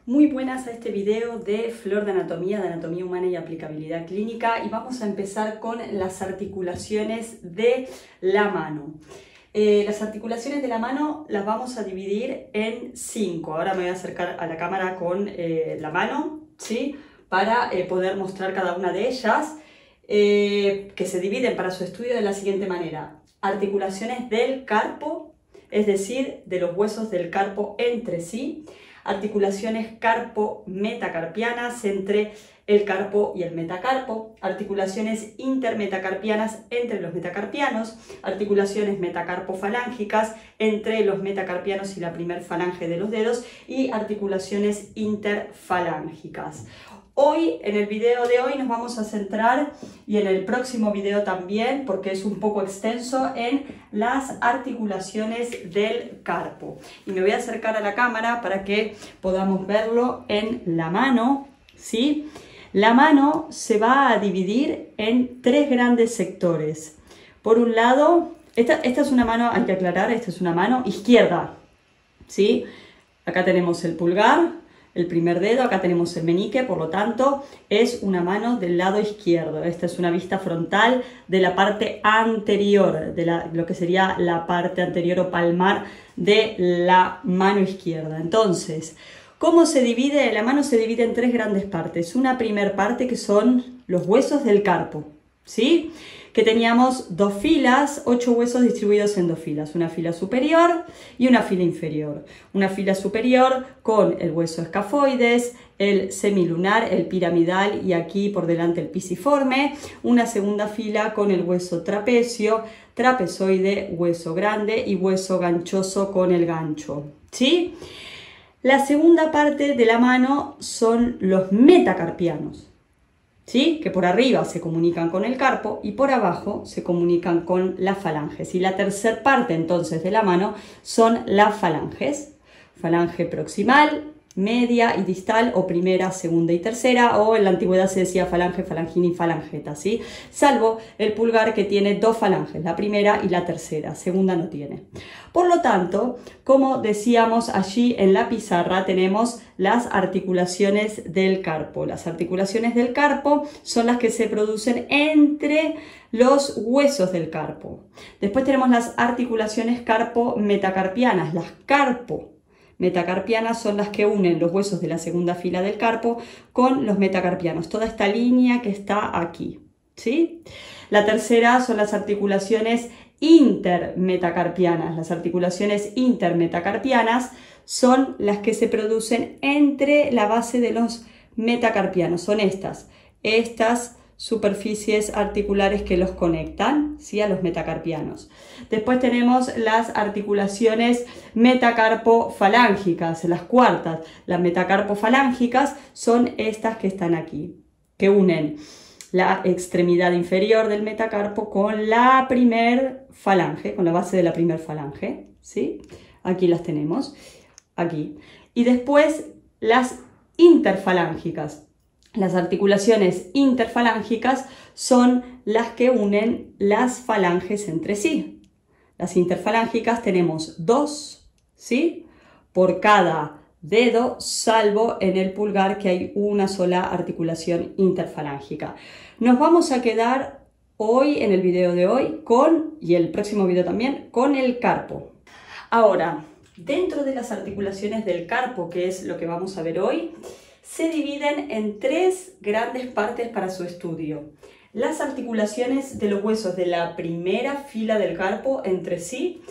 Muy buenas a este video de Flor de Anatomía Humana y Aplicabilidad Clínica, y vamos a empezar con las articulaciones de la mano. Las articulaciones de la mano las vamos a dividir en 5. Ahora me voy a acercar a la cámara con la mano, ¿sí? Para poder mostrar cada una de ellas, que se dividen para su estudio de la siguiente manera. Articulaciones del carpo, es decir, de los huesos del carpo entre sí. Articulaciones carpo-metacarpianas entre el carpo y el metacarpo, articulaciones intermetacarpianas entre los metacarpianos, articulaciones metacarpofalángicas entre los metacarpianos y la primer falange de los dedos, y articulaciones interfalángicas. Hoy, en el video de hoy, nos vamos a centrar, y en el próximo video también, porque es un poco extenso, en las articulaciones del carpo. Y me voy a acercar a la cámara para que podamos verlo en la mano, ¿sí? La mano se va a dividir en 3 grandes sectores. Por un lado, esta es una mano, hay que aclarar, esta es una mano izquierda, ¿sí? Acá tenemos el pulgar, el primer dedo, acá tenemos el meñique, por lo tanto es una mano del lado izquierdo. Esta es una vista frontal de la parte anterior, de lo que sería la parte anterior o palmar de la mano izquierda. Entonces, ¿cómo se divide? La mano se divide en 3 grandes partes. Una primera parte que son los huesos del carpo, ¿sí? Que teníamos 2 filas, 8 huesos distribuidos en 2 filas, una fila superior y una fila inferior. Una fila superior con el hueso escafoides, el semilunar, el piramidal y aquí por delante el pisiforme. Una segunda fila con el hueso trapecio, trapezoide, hueso grande y hueso ganchoso con el gancho, ¿sí? La segunda parte de la mano son los metacarpianos, ¿sí? Que por arriba se comunican con el carpo y por abajo se comunican con las falanges. Y la tercera parte entonces de la mano son las falanges. Falange proximal, media y distal, o primera, segunda y tercera, o en la antigüedad se decía falange, falangina y falangeta, ¿sí? Salvo el pulgar, que tiene 2 falanges, la primera y la tercera, segunda no tiene. Por lo tanto, como decíamos allí en la pizarra, tenemos las articulaciones del carpo. Las articulaciones del carpo son las que se producen entre los huesos del carpo. Después tenemos las articulaciones carpo-metacarpianas. Las carpo-metacarpianas son las que unen los huesos de la segunda fila del carpo con los metacarpianos. Toda esta línea que está aquí, ¿sí? La tercera son las articulaciones intermetacarpianas. Las articulaciones intermetacarpianas son las que se producen entre la base de los metacarpianos. Son estas superficies articulares que los conectan, ¿sí? A los metacarpianos. Después tenemos las articulaciones metacarpofalángicas, las cuartas. Las metacarpofalángicas son estas que están aquí, que unen la extremidad inferior del metacarpo con la primer falange, con la base de la primer falange, ¿sí? Aquí las tenemos, aquí. Y después las interfalángicas. Las articulaciones interfalángicas son las que unen las falanges entre sí. Las interfalángicas tenemos 2, ¿sí? Por cada dedo, salvo en el pulgar, que hay una sola articulación interfalángica. Nos vamos a quedar hoy, en el video de hoy, y el próximo video también, con el carpo. Ahora, dentro de las articulaciones del carpo, que es lo que vamos a ver hoy, se dividen en 3 grandes partes para su estudio. Las articulaciones de los huesos de la primera fila del carpo entre sí,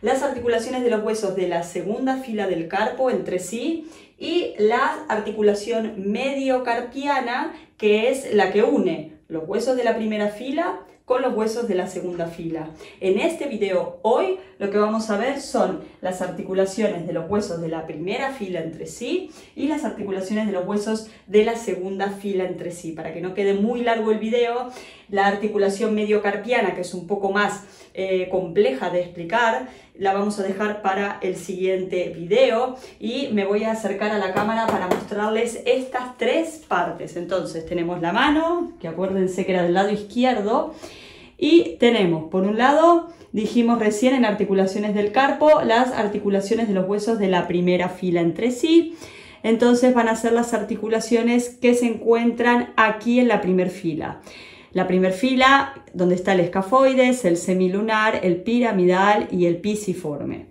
las articulaciones de los huesos de la segunda fila del carpo entre sí, y la articulación mediocarpiana, que es la que une los huesos de la primera fila con los huesos de la segunda fila. En este video hoy lo que vamos a ver son las articulaciones de los huesos de la primera fila entre sí y las articulaciones de los huesos de la segunda fila entre sí. Para que no quede muy largo el video, la articulación mediocarpiana, que es un poco más compleja de explicar, la vamos a dejar para el siguiente video, y me voy a acercar a la cámara para mostrarles estas 3 partes. Entonces tenemos la mano, que acuérdense que era del lado izquierdo, y tenemos por un lado, dijimos recién en articulaciones del carpo, las articulaciones de los huesos de la primera fila entre sí. entonces van a ser las articulaciones que se encuentran aquí en la primer fila. La primera fila, donde está el escafoides, el semilunar, el piramidal y el pisiforme.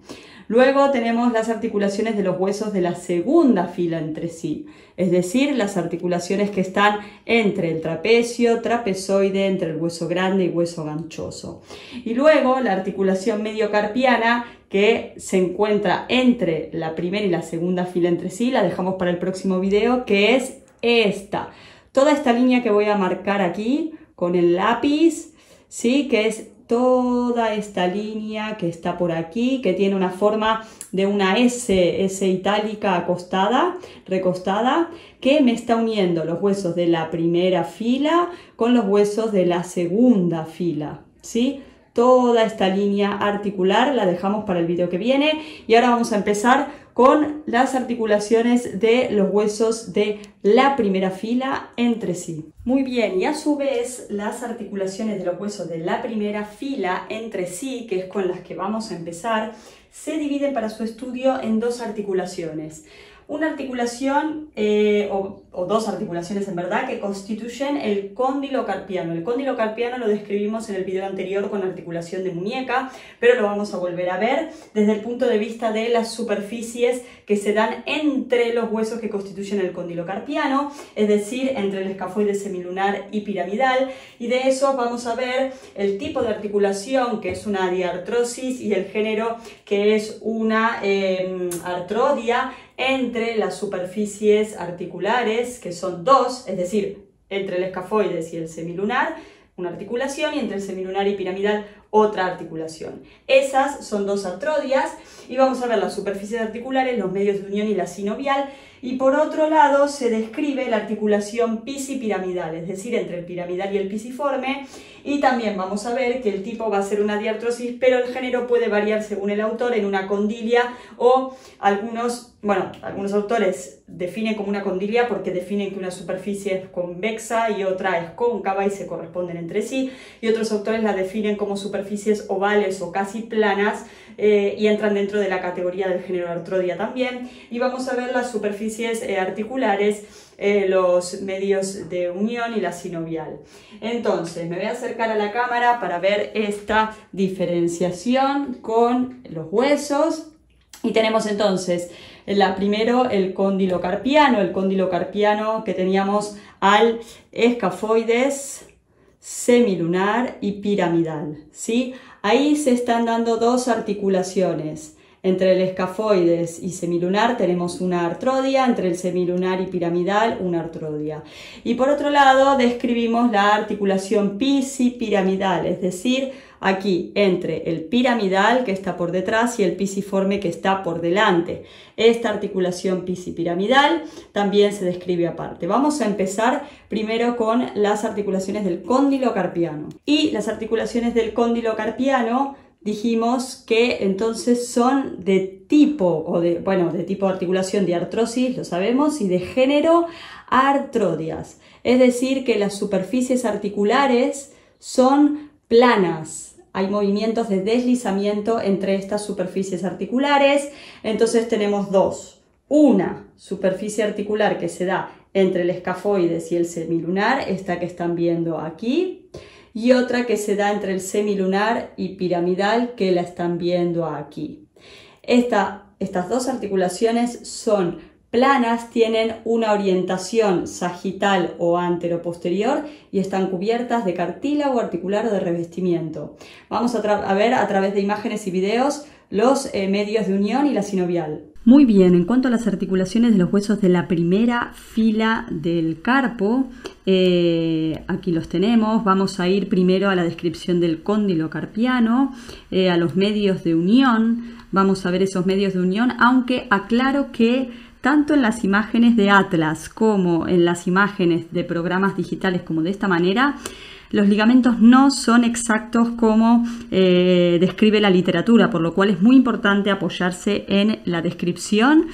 Luego tenemos las articulaciones de los huesos de la segunda fila entre sí, es decir, las articulaciones que están entre el trapecio, trapezoide, entre el hueso grande y hueso ganchoso. Y luego la articulación mediocarpiana, que se encuentra entre la primera y la segunda fila entre sí, la dejamos para el próximo video, que es esta. Toda esta línea que voy a marcar aquí con el lápiz, ¿sí? Que es toda esta línea que está por aquí, que tiene una forma de una S itálica acostada, recostada, que me está uniendo los huesos de la primera fila con los huesos de la segunda fila, ¿sí? Toda esta línea articular la dejamos para el video que viene y ahora vamos a empezar con las articulaciones de los huesos de la primera fila entre sí. Muy bien, y a su vez las articulaciones de los huesos de la primera fila entre sí, que es con las que vamos a empezar, se dividen para su estudio en dos articulaciones. Una articulación o dos articulaciones en verdad que constituyen el cóndilo carpiano. El cóndilo carpiano lo describimos en el video anterior con articulación de muñeca, pero lo vamos a volver a ver desde el punto de vista de las superficies que se dan entre los huesos que constituyen el cóndilo carpiano, es decir, entre el escafoide semilunar y piramidal, y de eso vamos a ver el tipo de articulación, que es una diartrosis, y el género, que es una artrodia, entre las superficies articulares, que son dos, es decir, entre el escafoides y el semilunar, una articulación, y entre el semilunar y piramidal, otra articulación. Esas son dos artrodias, y vamos a ver las superficies articulares, los medios de unión y la sinovial, y por otro lado se describe la articulación pisipiramidal, es decir, entre el piramidal y el pisiforme, y también vamos a ver que el tipo va a ser una diartrosis, pero el género puede variar según el autor en una condilia, o algunos autores definen como una condilia porque definen que una superficie es convexa y otra es cóncava y se corresponden entre sí, y otros autores la definen como superficies ovales o casi planas y entran dentro de la categoría del género artrodia también. Y vamos a ver las superficies articulares, los medios de unión y la sinovial. Entonces me voy a acercar a la cámara para ver esta diferenciación con los huesos. Y tenemos entonces primero el cóndilo carpiano que teníamos al escafoides, semilunar y piramidal, ¿sí? Ahí se están dando dos articulaciones. Entre el escafoides y semilunar tenemos una artrodia, entre el semilunar y piramidal una artrodia. Y por otro lado describimos la articulación pisipiramidal, es decir, aquí entre el piramidal que está por detrás y el pisiforme que está por delante. Esta articulación pisipiramidal también se describe aparte. Vamos a empezar primero con las articulaciones del cóndilo carpiano. Y las articulaciones del cóndilo carpiano dijimos que entonces son de tipo, de tipo de articulación de artrosis, lo sabemos, y de género artrodias. Es decir, que las superficies articulares son planas. Hay movimientos de deslizamiento entre estas superficies articulares, entonces tenemos dos. Una superficie articular que se da entre el escafoides y el semilunar, esta que están viendo aquí, y otra que se da entre el semilunar y piramidal, que la están viendo aquí. Estas dos articulaciones son planas, tienen una orientación sagital o anteroposterior y están cubiertas de cartílago articular o de revestimiento. Vamos a ver a través de imágenes y videos los medios de unión y la sinovial. Muy bien, en cuanto a las articulaciones de los huesos de la primera fila del carpo, aquí los tenemos. Vamos a ir primero a la descripción del cóndilo carpiano, a los medios de unión. Vamos a ver esos medios de unión, aunque aclaro que tanto en las imágenes de Atlas como en las imágenes de programas digitales como de esta manera, los ligamentos no son exactos como describe la literatura, por lo cual es muy importante apoyarse en la descripción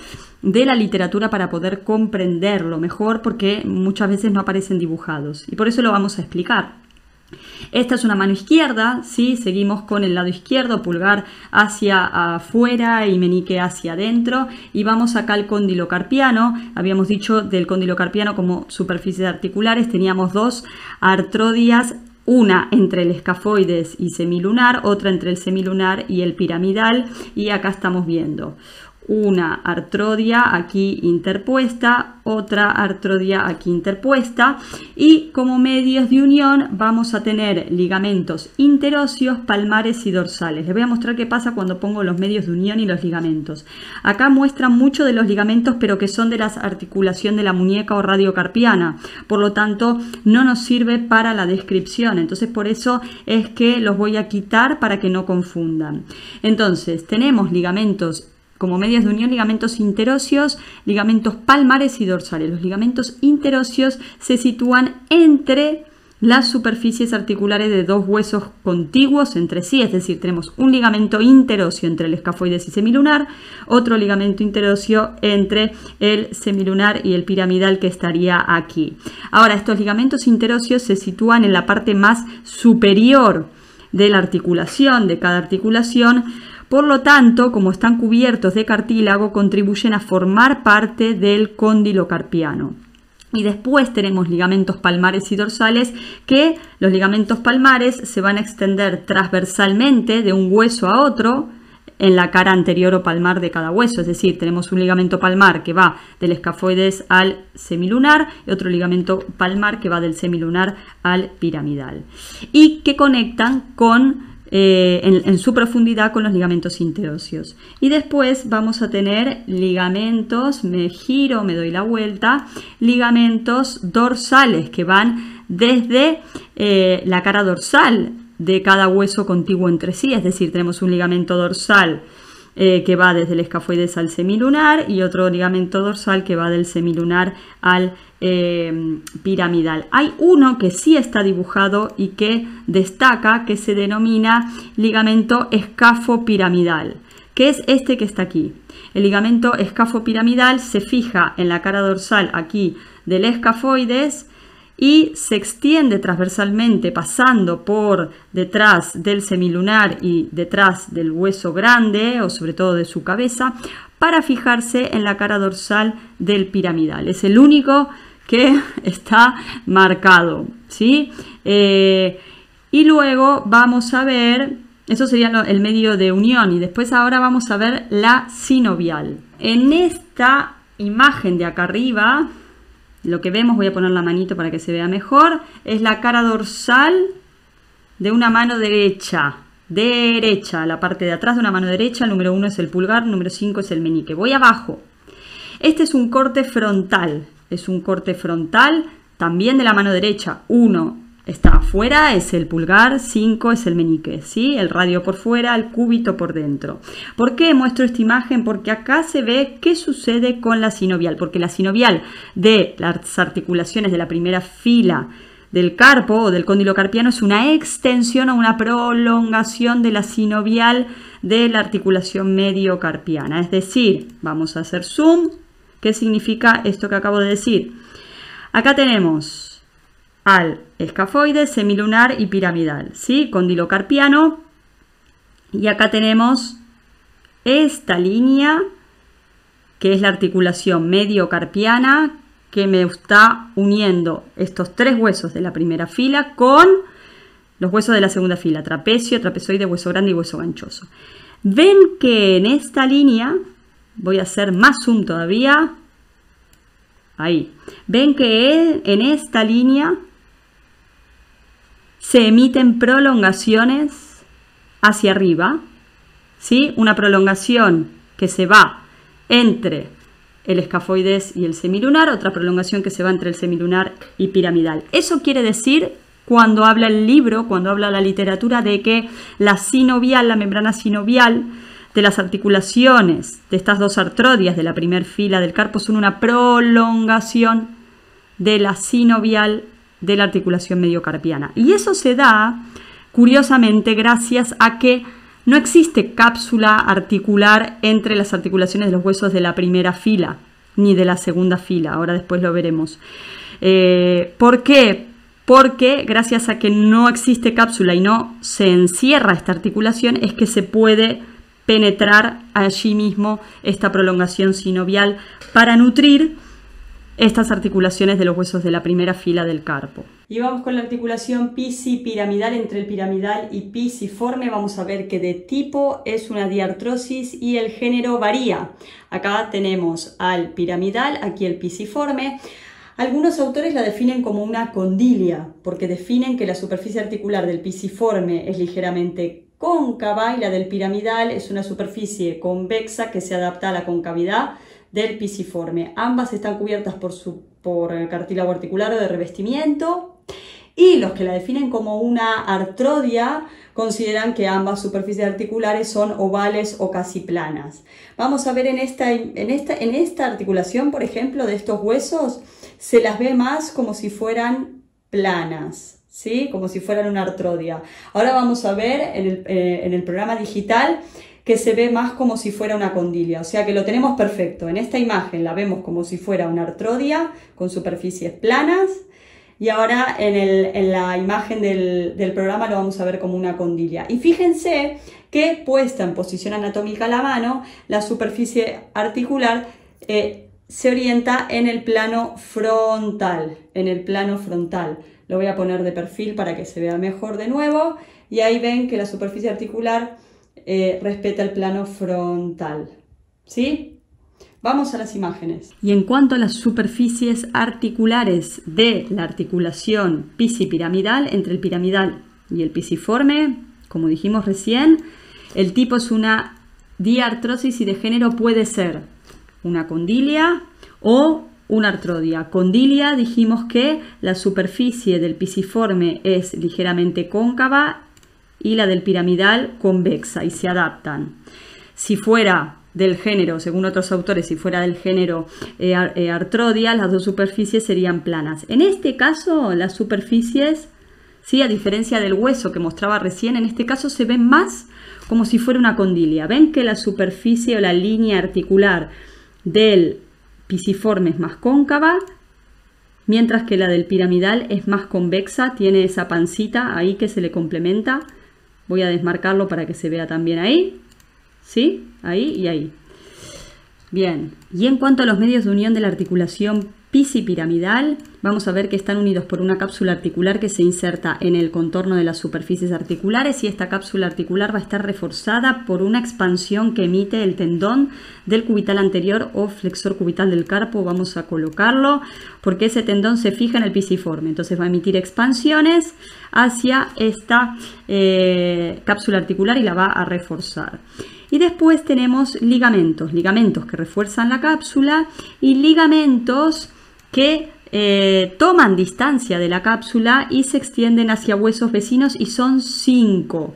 de la literatura para poder comprenderlo mejor, porque muchas veces no aparecen dibujados y por eso lo vamos a explicar. Esta es una mano izquierda, ¿sí? Seguimos con el lado izquierdo, pulgar hacia afuera y meñique hacia adentro. Y vamos acá al cóndilo carpiano. Habíamos dicho del cóndilo carpiano como superficies articulares. Teníamos dos artrodias, una entre el escafoides y semilunar, otra entre el semilunar y el piramidal. Y acá estamos viendo una artrodia aquí interpuesta, otra artrodia aquí interpuesta, y como medios de unión vamos a tener ligamentos interóseos, palmares y dorsales. Les voy a mostrar qué pasa cuando pongo los medios de unión y los ligamentos. Acá muestran mucho de los ligamentos, pero que son de la articulación de la muñeca o radiocarpiana, por lo tanto no nos sirve para la descripción. Entonces por eso es que los voy a quitar para que no confundan. Entonces tenemos ligamentos como medios de unión, ligamentos interóseos, ligamentos palmares y dorsales. Los ligamentos interóseos se sitúan entre las superficies articulares de dos huesos contiguos entre sí, es decir, tenemos un ligamento interóseo entre el escafoides y semilunar, otro ligamento interóseo entre el semilunar y el piramidal, que estaría aquí. Ahora, estos ligamentos interóseos se sitúan en la parte más superior de la articulación, de cada articulación. Por lo tanto, como están cubiertos de cartílago, contribuyen a formar parte del cóndilo carpiano. Y después tenemos ligamentos palmares y dorsales, que los ligamentos palmares se van a extender transversalmente de un hueso a otro en la cara anterior o palmar de cada hueso. Es decir, tenemos un ligamento palmar que va del escafoides al semilunar y otro ligamento palmar que va del semilunar al piramidal. Y que conectan con en su profundidad con los ligamentos interóseos. Y después vamos a tener ligamentos, me giro, me doy la vuelta, ligamentos dorsales que van desde la cara dorsal de cada hueso contiguo entre sí. Es decir, tenemos un ligamento dorsal que va desde el escafoides al semilunar y otro ligamento dorsal que va del semilunar al piramidal. Hay uno que sí está dibujado y que destaca, que se denomina ligamento escafopiramidal, que es este que está aquí. El ligamento escafopiramidal se fija en la cara dorsal aquí del escafoides y se extiende transversalmente pasando por detrás del semilunar y detrás del hueso grande o sobre todo de su cabeza para fijarse en la cara dorsal del piramidal. Es el único que está marcado, ¿sí? Y luego vamos a ver, eso sería el medio de unión, y después ahora vamos a ver la sinovial. En esta imagen de acá arriba, lo que vemos, voy a poner la manito para que se vea mejor, es la cara dorsal de una mano derecha, la parte de atrás de una mano derecha. El número 1 es el pulgar, el número 5 es el meñique. Voy abajo. Este es un corte frontal, también de la mano derecha. 1 está afuera, es el pulgar, 5 es el meñique, ¿sí? El radio por fuera, el cúbito por dentro. ¿Por qué muestro esta imagen? Porque acá se ve qué sucede con la sinovial, porque la sinovial de las articulaciones de la primera fila del carpo o del cóndilo carpiano es una extensión o una prolongación de la sinovial de la articulación mediocarpiana. Es decir, vamos a hacer zoom. ¿Qué significa esto que acabo de decir? Acá tenemos al escafoides, semilunar y piramidal, ¿sí? Cóndilo carpiano. Y acá tenemos esta línea que es la articulación mediocarpiana, que me está uniendo estos tres huesos de la primera fila con los huesos de la segunda fila, trapecio, trapezoide, hueso grande y hueso ganchoso. Ven que en esta línea, voy a hacer más zoom todavía, ahí, ven que en esta línea se emiten prolongaciones hacia arriba, ¿sí? Una prolongación que se va entre el escafoides y el semilunar, otra prolongación que se va entre el semilunar y piramidal. Eso quiere decir, cuando habla el libro, cuando habla la literatura, de que la sinovial, la membrana sinovial de las articulaciones de estas dos artrodias de la primera fila del carpo son una prolongación de la sinovial de la articulación mediocarpiana. Y eso se da, curiosamente, gracias a que no existe cápsula articular entre las articulaciones de los huesos de la primera fila ni de la segunda fila. Ahora después lo veremos. ¿Por qué? porque gracias a que no existe cápsula y no se encierra esta articulación, es que se puede penetrar allí mismo esta prolongación sinovial para nutrir estas articulaciones de los huesos de la primera fila del carpo. Y vamos con la articulación pisipiramidal. Entre el piramidal y pisiforme vamos a ver que de tipo es una diartrosis y el género varía. Acá tenemos al piramidal, aquí el pisiforme. Algunos autores la definen como una condilia, porque definen que la superficie articular del pisiforme es ligeramente cóncava y la del piramidal es una superficie convexa que se adapta a la concavidad del pisiforme. Ambas están cubiertas por cartílago articular o de revestimiento, y los que la definen como una artrodia consideran que ambas superficies articulares son ovales o casi planas. Vamos a ver en esta articulación, por ejemplo, de estos huesos, se las ve más como si fueran planas, ¿sí? Como si fueran una artrodia. Ahora vamos a ver en el programa digital que se ve más como si fuera una condilia, o sea que lo tenemos perfecto. En esta imagen la vemos como si fuera una artrodia con superficies planas, y ahora en la imagen del programa lo vamos a ver como una condilia. Y fíjense que puesta en posición anatómica la mano, la superficie articular se orienta en el plano frontal, Lo voy a poner de perfil para que se vea mejor de nuevo, y ahí ven que la superficie articular respeta el plano frontal, ¿sí? Vamos a las imágenes. Y en cuanto a las superficies articulares de la articulación pisipiramidal, entre el piramidal y el pisiforme, como dijimos recién, el tipo es una diartrosis y de género puede ser una condilia o una artrodia. Condilia, dijimos que la superficie del pisiforme es ligeramente cóncava y la del piramidal convexa y se adaptan. Si fuera del género, según otros autores, si fuera del género artrodia, las dos superficies serían planas. En este caso, las superficies, ¿sí? A diferencia del hueso que mostraba recién, en este caso se ven más como si fuera una condilia. Ven que la superficie o la línea articular del pisiforme es más cóncava, mientras que la del piramidal es más convexa, tiene esa pancita ahí que se le complementa. Voy a desmarcarlo para que se vea también ahí, ¿sí? Ahí y ahí. Bien, y en cuanto a los medios de unión de la articulación pisipiramidal, vamos a ver que están unidos por una cápsula articular que se inserta en el contorno de las superficies articulares, y esta cápsula articular va a estar reforzada por una expansión que emite el tendón del cubital anterior o flexor cubital del carpo. Vamos a colocarlo porque ese tendón se fija en el pisiforme, entonces va a emitir expansiones hacia esta cápsula articular y la va a reforzar. Y después tenemos ligamentos que refuerzan la cápsula y ligamentos que toman distancia de la cápsula y se extienden hacia huesos vecinos, y son 5.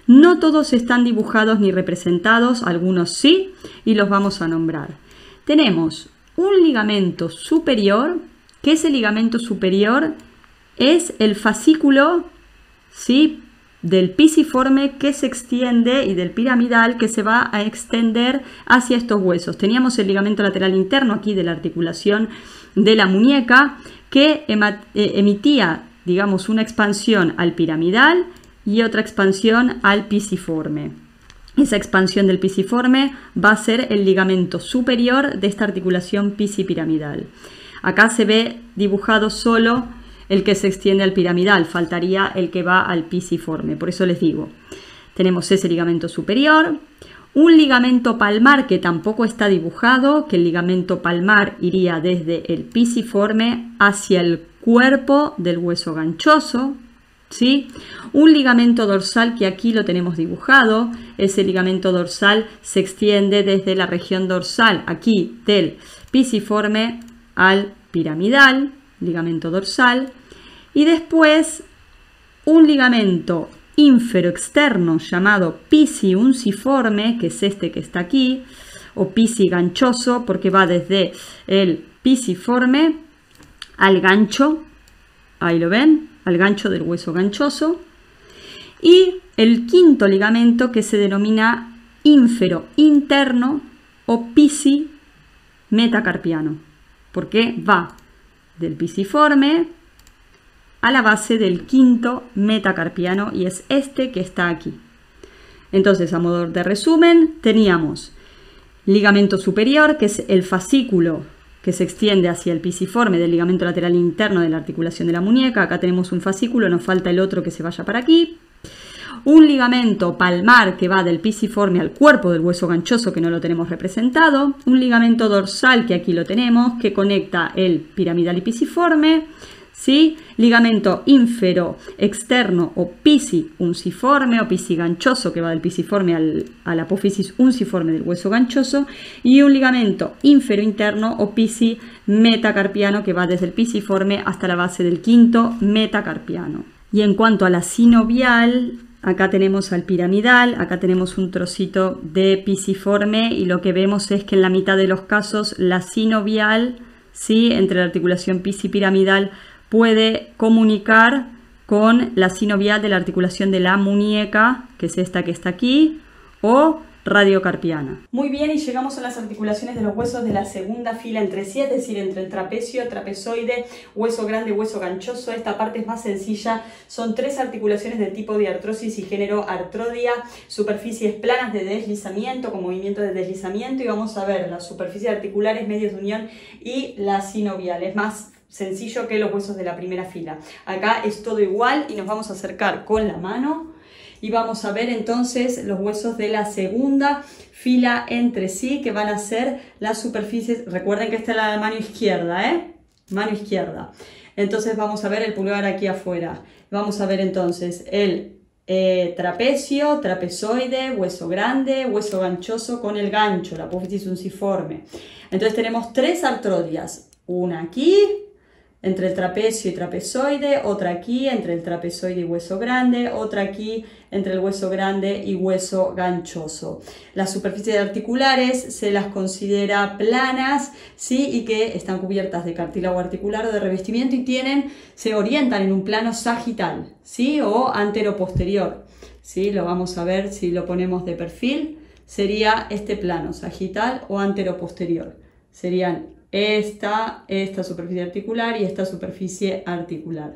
No todos están dibujados ni representados, algunos sí, y los vamos a nombrar. Tenemos un ligamento superior, que ese ligamento superior es el fascículo, ¿sí?, del pisiforme que se extiende, y del piramidal que se va a extender hacia estos huesos. Teníamos el ligamento lateral interno aquí de la articulación de la muñeca que emitía, digamos, una expansión al piramidal y otra expansión al pisiforme. Esa expansión del pisiforme va a ser el ligamento superior de esta articulación pisipiramidal. Acá se ve dibujado solo el que se extiende al piramidal, faltaría el que va al pisiforme. Por eso les digo, tenemos ese ligamento superior, un ligamento palmar que tampoco está dibujado, que el ligamento palmar iría desde el pisiforme hacia el cuerpo del hueso ganchoso, ¿sí? Un ligamento dorsal que aquí lo tenemos dibujado, ese ligamento dorsal se extiende desde la región dorsal, aquí del pisiforme al piramidal, ligamento dorsal, y después un ligamento inferoexterno llamado pisiunciforme, que es este que está aquí, o pisiganchoso, porque va desde el pisiforme al gancho, ahí lo ven, al gancho del hueso ganchoso, y el quinto ligamento que se denomina inferointerno o pisimetacarpiano, porque va del pisiforme a la base del quinto metacarpiano y es este que está aquí. Entonces, a modo de resumen, teníamos ligamento superior, que es el fascículo que se extiende hacia el pisiforme del ligamento lateral interno de la articulación de la muñeca. Acá tenemos un fascículo, nos falta el otro que se vaya para aquí. Un ligamento palmar que va del pisiforme al cuerpo del hueso ganchoso, que no lo tenemos representado. Un ligamento dorsal, que aquí lo tenemos, que conecta el piramidal y pisiforme. ¿Sí? Ligamento ínfero externo o pisi-unciforme o pisi-ganchoso, que va del pisiforme a la apófisis unciforme del hueso ganchoso. Y un ligamento ínfero interno o pisi-metacarpiano, que va desde el pisiforme hasta la base del quinto metacarpiano. Y en cuanto a la sinovial, acá tenemos al piramidal, acá tenemos un trocito de pisiforme y lo que vemos es que en la mitad de los casos la sinovial, ¿sí?, entre la articulación pisipiramidal puede comunicar con la sinovial de la articulación de la muñeca, que es esta que está aquí, o radiocarpiana. Muy bien, y llegamos a las articulaciones de los huesos de la segunda fila entre sí, es decir, entre el trapecio, trapezoide, hueso grande, hueso ganchoso. Esta parte es más sencilla, son 3 articulaciones de tipo de artrosis y género artrodia, superficies planas de deslizamiento con movimiento de deslizamiento, y vamos a ver las superficies articulares, medios de unión y la sinovial. Es más sencillo que los huesos de la primera fila. Acá es todo igual y nos vamos a acercar con la mano y vamos a ver entonces los huesos de la segunda fila entre sí, que van a ser las superficies. Recuerden que esta es la mano izquierda, mano izquierda. Entonces vamos a ver el pulgar aquí afuera. Vamos a ver entonces el trapecio, trapezoide, hueso grande, hueso ganchoso con el gancho, la apófisis unciforme. Entonces tenemos 3 artrodias, una aquí entre el trapecio y trapezoide, otra aquí entre el trapezoide y hueso grande, otra aquí entre el hueso grande y hueso ganchoso. Las superficies articulares se las considera planas, ¿sí?, y que están cubiertas de cartílago articular o de revestimiento y se orientan en un plano sagital, ¿sí?, o anteroposterior, ¿sí? Lo vamos a ver si lo ponemos de perfil. Sería este plano, sagital o anteroposterior. Serían esta superficie articular y esta superficie articular.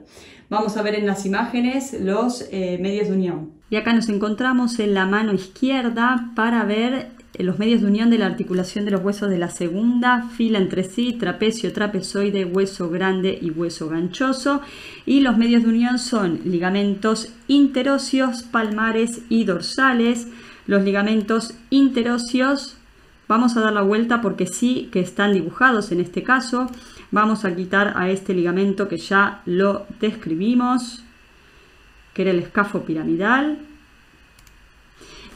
Vamos a ver en las imágenes los medios de unión. Y acá nos encontramos en la mano izquierda para ver los medios de unión de la articulación de los huesos de la segunda fila entre sí, trapecio, trapezoide, hueso grande y hueso ganchoso. Y los medios de unión son ligamentos interóseos, palmares y dorsales. Los ligamentos interóseos, vamos a dar la vuelta porque sí que están dibujados en este caso. Vamos a quitar a este ligamento que ya lo describimos, que era el escafo piramidal.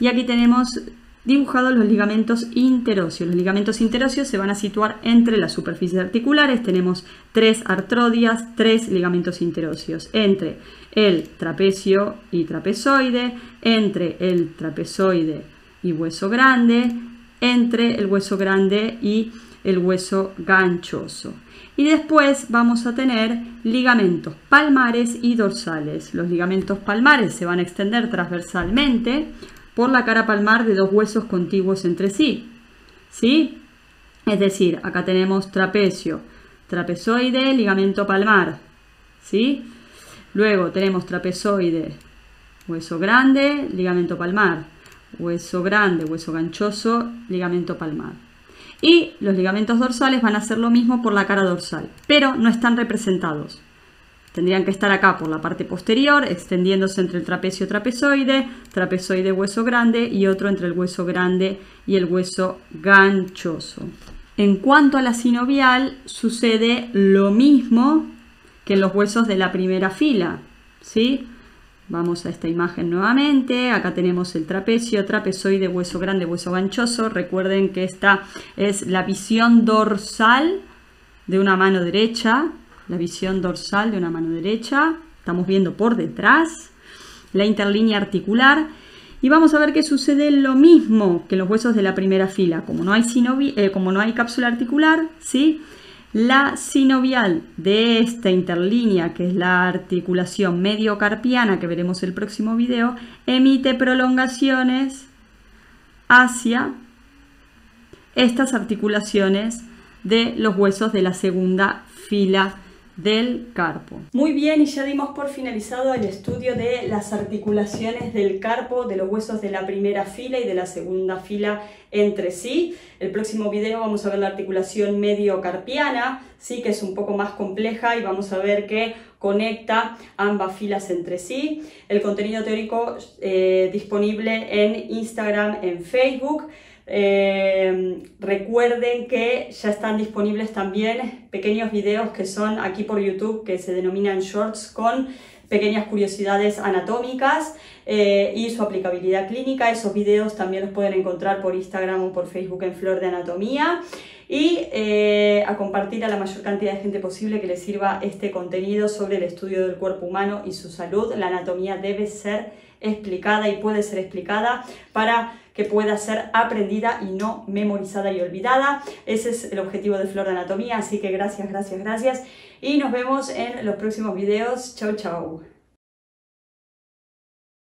Y aquí tenemos dibujados los ligamentos interóseos. Los ligamentos interóseos se van a situar entre las superficies articulares. Tenemos 3 artrodias, 3 ligamentos interóseos. Entre el trapecio y trapezoide, entre el trapezoide y hueso grande, entre el hueso grande y el hueso ganchoso. Y después vamos a tener ligamentos palmares y dorsales. Los ligamentos palmares se van a extender transversalmente por la cara palmar de 2 huesos contiguos entre sí, ¿sí? Es decir, acá tenemos trapecio, trapezoide, ligamento palmar, ¿sí? Luego tenemos trapezoide, hueso grande, ligamento palmar, hueso grande, hueso ganchoso, ligamento palmar. Y los ligamentos dorsales van a hacer lo mismo por la cara dorsal, pero no están representados. Tendrían que estar acá por la parte posterior, extendiéndose entre el trapecio trapezoide, trapezoide hueso grande y otro entre el hueso grande y el hueso ganchoso. En cuanto a la sinovial, sucede lo mismo que en los huesos de la primera fila, ¿sí? Vamos a esta imagen nuevamente. Acá tenemos el trapecio, trapezoide, hueso grande, hueso ganchoso. Recuerden que esta es la visión dorsal de una mano derecha. La visión dorsal de una mano derecha. Estamos viendo por detrás la interlínea articular. Y vamos a ver que sucede lo mismo que en los huesos de la primera fila. Como no hay cápsula articular, ¿sí?, la sinovial de esta interlínea, que es la articulación mediocarpiana que veremos en el próximo video, emite prolongaciones hacia estas articulaciones de los huesos de la segunda fila del carpo. Muy bien, y ya dimos por finalizado el estudio de las articulaciones del carpo, de los huesos de la primera fila y de la segunda fila entre sí. El próximo video vamos a ver la articulación mediocarpiana, sí, que es un poco más compleja y vamos a ver que conecta ambas filas entre sí. El contenido teórico disponible en Instagram, en Facebook. Recuerden que ya están disponibles también pequeños videos que son aquí por YouTube, que se denominan shorts, con pequeñas curiosidades anatómicas y su aplicabilidad clínica. Esos videos también los pueden encontrar por Instagram o por Facebook en Flor de Anatomía. Y a compartir a la mayor cantidad de gente posible que les sirva este contenido sobre el estudio del cuerpo humano y su salud. La anatomía debe ser explicada y puede ser explicada para que pueda ser aprendida y no memorizada y olvidada. Ese es el objetivo de Flor de Anatomía, así que gracias, gracias, gracias. Y nos vemos en los próximos videos. Chau, chau.